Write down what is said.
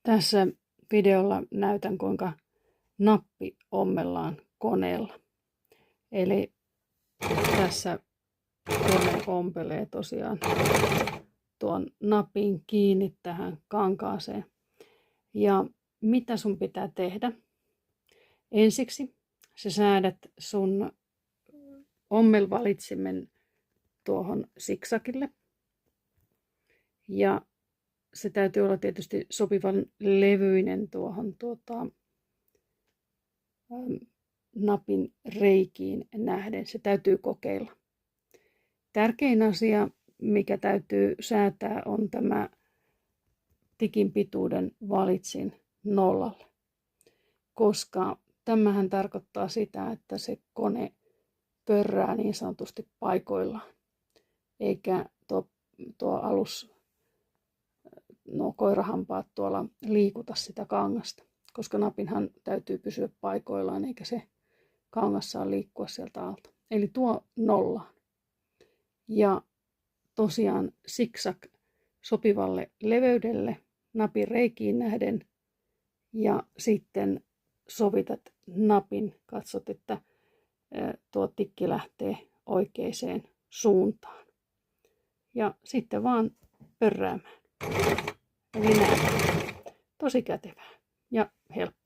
Tässä videolla näytän, kuinka nappi ommellaan koneella. Eli tässä kone ompelee tosiaan tuon napin kiinni tähän kankaaseen. Ja mitä sun pitää tehdä? Ensiksi sä säädät sun ommelvalitsimen tuohon siksakille. Ja se täytyy olla tietysti sopivan levyinen tuohon napin reikiin nähden. Se täytyy kokeilla. Tärkein asia, mikä täytyy säätää, on tämä tikin pituuden valitsin nollalle. Koska tämähän tarkoittaa sitä, että se kone pörrää niin sanotusti paikoillaan. Eikä tuo alus, koirahampaat tuolla liikuta sitä kangasta. Koska napinhan täytyy pysyä paikoillaan, eikä se kangas saa liikkua sieltä alta. Eli tuo nollaan. Ja tosiaan siksak sopivalle leveydelle napin reikiin nähden. Ja sitten sovitat napin, katsot, että tuo tikki lähtee oikeaan suuntaan. Ja sitten vaan pörräämään. Eli näin. Tosi kätevää ja helppoa.